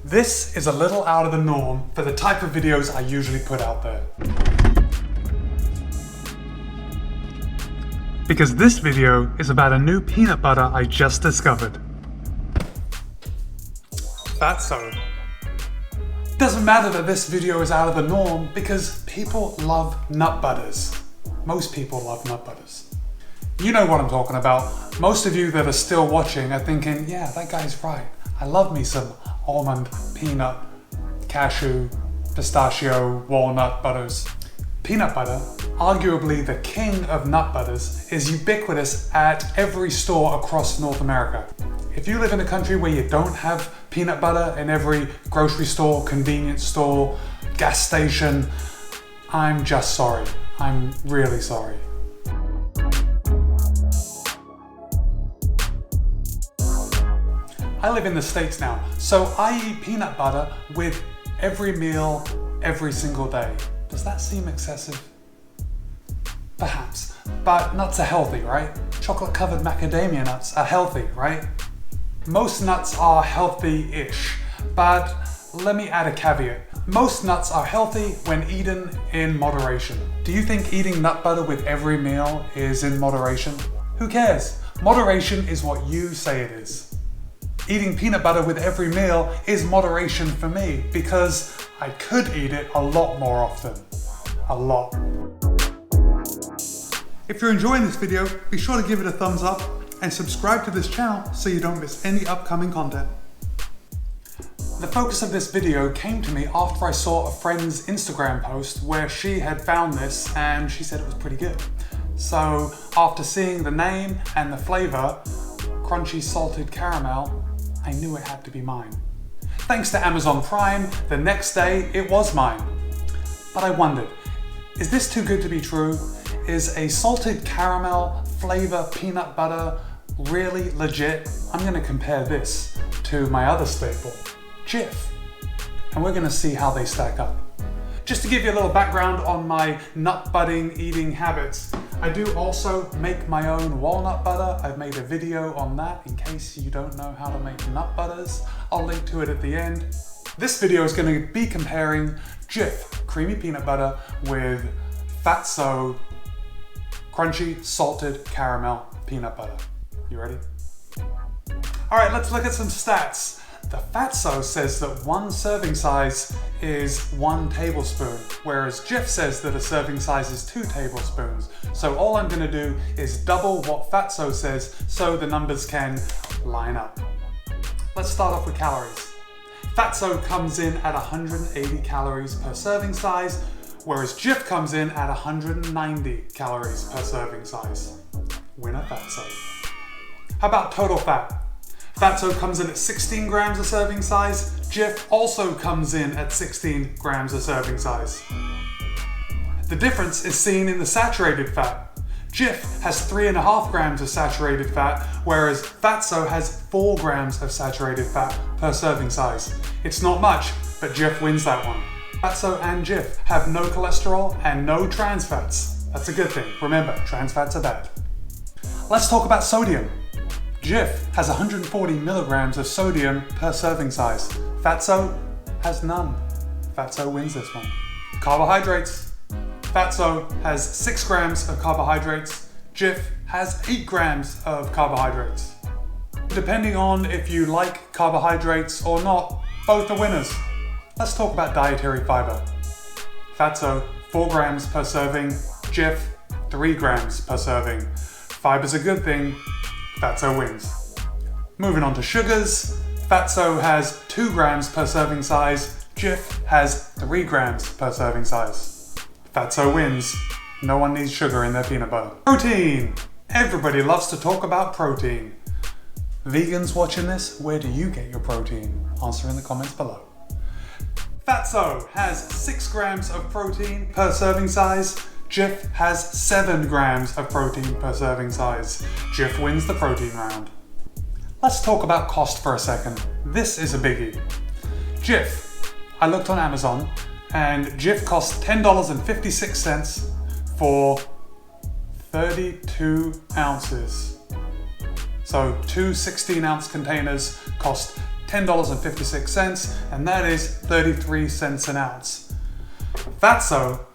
This is a little out of the norm for the type of videos I usually put out there. Because this video is about a new peanut butter I just discovered. Fatso. Doesn't matter that this video is out of the norm because people love nut butters. Most people love nut butters. You know what I'm talking about. Most of you that are still watching are thinking, yeah, that guy's right. I love me some almond, peanut, cashew, pistachio, walnut butters. Peanut butter, arguably the king of nut butters, is ubiquitous at every store across North America. If you live in a country where you don't have peanut butter in every grocery store, convenience store, gas station, I'm just sorry. I'm really sorry. I live in the States now, so I eat peanut butter with every meal, every single day. Does that seem excessive? Perhaps, but nuts are healthy, right? Chocolate-covered macadamia nuts are healthy, right? Most nuts are healthy-ish, but let me add a caveat. Most nuts are healthy when eaten in moderation. Do you think eating nut butter with every meal is in moderation? Who cares? Moderation is what you say it is. Eating peanut butter with every meal is moderation for me because I could eat it a lot more often. A lot. If you're enjoying this video, be sure to give it a thumbs up and subscribe to this channel so you don't miss any upcoming content. The focus of this video came to me after I saw a friend's Instagram post where she had found this and she said it was pretty good. So after seeing the name and the flavor, crunchy salted caramel, I knew it had to be mine. Thanks to Amazon Prime, the next day it was mine. But I wondered, is this too good to be true? Is a salted caramel flavor peanut butter really legit? I'm gonna compare this to my other staple, Jif, and we're gonna see how they stack up. Just to give you a little background on my nut budding eating habits, I do also make my own walnut butter. I've made a video on that in case you don't know how to make nut butters. I'll link to it at the end. This video is going to be comparing Jif creamy peanut butter with Fatso crunchy salted caramel peanut butter. You ready? All right, let's look at some stats. The Fatso says that one serving size is 1 tablespoon, whereas Jif says that a serving size is 2 tablespoons. So all I'm gonna do is double what Fatso says so the numbers can line up. Let's start off with calories. Fatso comes in at 180 calories per serving size, whereas Jif comes in at 190 calories per serving size. Winner Fatso. How about total fat? Fatso comes in at 16 grams a serving size. Jif also comes in at 16 grams a serving size. The difference is seen in the saturated fat. Jif has 3.5 grams of saturated fat, whereas Fatso has 4 grams of saturated fat per serving size. It's not much, but Jif wins that one. Fatso and Jif have no cholesterol and no trans fats. That's a good thing. Remember, trans fats are bad. Let's talk about sodium. Jif has 140 milligrams of sodium per serving size. Fatso has none. Fatso wins this one. Carbohydrates. Fatso has 6 grams of carbohydrates. Jif has 8 grams of carbohydrates. Depending on if you like carbohydrates or not, both are winners. Let's talk about dietary fiber. Fatso, 4 grams per serving. Jif, 3 grams per serving. Fiber's a good thing. Fatso wins. Moving on to sugars, Fatso has 2 grams per serving size, Jif has 3 grams per serving size. Fatso wins. No one needs sugar in their peanut butter. Protein! Everybody loves to talk about protein. Vegans watching this, where do you get your protein? Answer in the comments below. Fatso has 6 grams of protein per serving size. Jif has 7 grams of protein per serving size. Jif wins the protein round. Let's talk about cost for a second. This is a biggie. Jif. I looked on Amazon and Jif costs $10.56 for 32 ounces. So two 16-ounce containers cost $10.56, and that is 33 cents an ounce. Fatso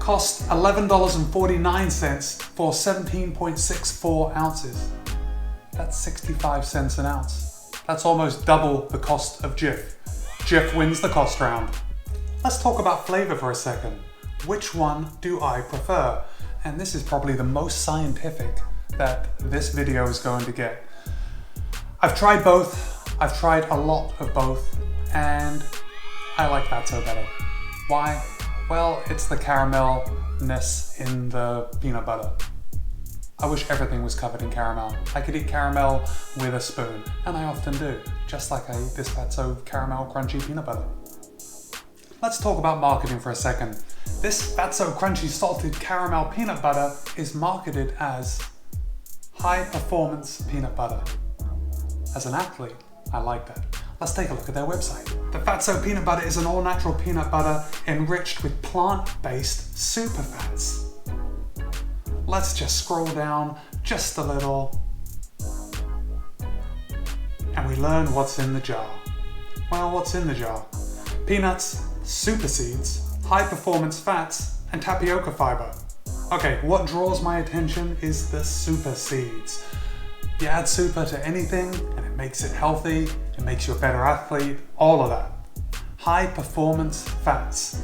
cost $11.49 for 17.64 ounces. That's 65 cents an ounce. That's almost double the cost of Jif. Jif wins the cost round. Let's talk about flavor for a second. Which one do I prefer? And this is probably the most scientific that this video is going to get. I've tried both. I've tried a lot of both, and I like Fatso better. Why? Well, it's the caramelness in the peanut butter. I wish everything was covered in caramel. I could eat caramel with a spoon, and I often do, just like I eat this Fatso caramel crunchy peanut butter. Let's talk about marketing for a second. This Fatso crunchy salted caramel peanut butter is marketed as high performance peanut butter. As an athlete, I like that. Let's take a look at their website. The Fatso peanut butter is an all-natural peanut butter enriched with plant-based superfats. Let's just scroll down just a little and we learn what's in the jar. Well, what's in the jar? Peanuts, super seeds, high-performance fats, and tapioca fiber. Okay, what draws my attention is the super seeds. You add super to anything and it makes it healthy, it makes you a better athlete, all of that. High performance fats.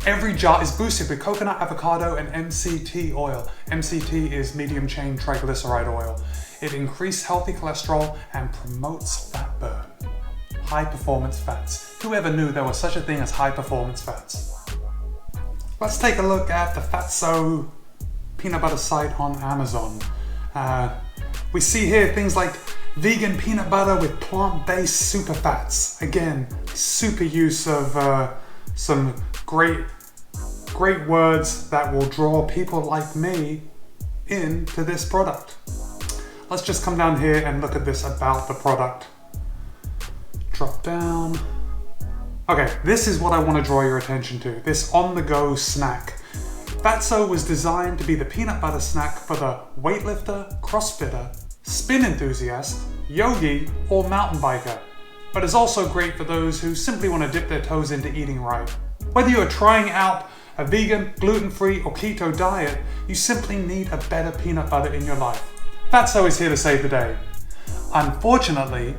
Every jar is boosted with coconut, avocado, and MCT oil. MCT is medium chain triglyceride oil. It increases healthy cholesterol and promotes fat burn. High performance fats. Whoever knew there was such a thing as high performance fats? Let's take a look at the Fatso peanut butter site on Amazon. We see here things like vegan peanut butter with plant-based super fats. Again, super use of some great words that will draw people like me into this product. Let's just come down here and look at this about the product. Drop down. Okay, this is what I want to draw your attention to, this on-the-go snack. Fatso was designed to be the peanut butter snack for the weightlifter, crossfitter, spin enthusiast, yogi, or mountain biker. But it's also great for those who simply want to dip their toes into eating right. Whether you are trying out a vegan, gluten-free, or keto diet, you simply need a better peanut butter in your life. Fatso is here to save the day. Unfortunately,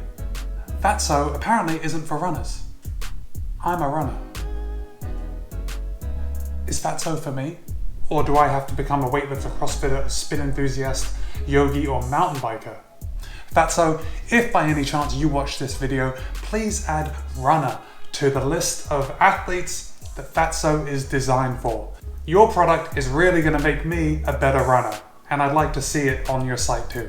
Fatso apparently isn't for runners. I'm a runner. Is Fatso for me? Or do I have to become a weightlifter, crossfitter, a spin enthusiast, yogi, or mountain biker? Fatso, if by any chance you watch this video, please add runner to the list of athletes that Fatso is designed for. Your product is really going to make me a better runner, and I'd like to see it on your site too.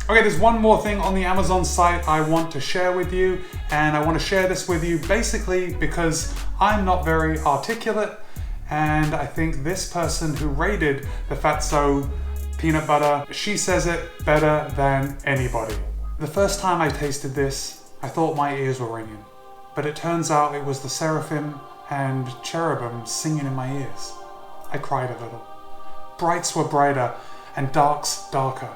Okay, there's one more thing on the Amazon site I want to share with you, and I want to share this with you basically because I'm not very articulate, and I think this person who rated the Fatso peanut butter, she says it better than anybody. The first time I tasted this, I thought my ears were ringing, but it turns out it was the seraphim and cherubim singing in my ears. I cried a little. Brights were brighter and darks darker.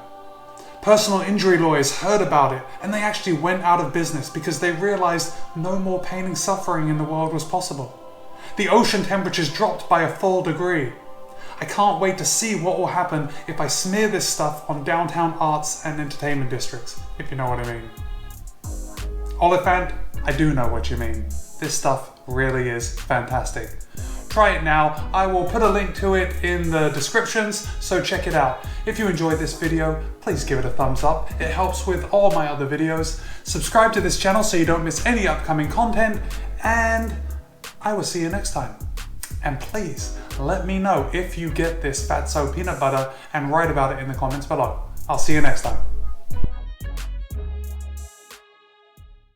Personal injury lawyers heard about it and they actually went out of business because they realized no more pain and suffering in the world was possible. The ocean temperatures dropped by a full degree. I can't wait to see what will happen if I smear this stuff on downtown arts and entertainment districts, if you know what I mean. Oliphant, I do know what you mean. This stuff really is fantastic. Try it now. I will put a link to it in the descriptions, so check it out. If you enjoyed this video, please give it a thumbs up. It helps with all my other videos. Subscribe to this channel so you don't miss any upcoming content, and I will see you next time. And please let me know if you get this Fatso peanut butter and write about it in the comments below. I'll see you next time.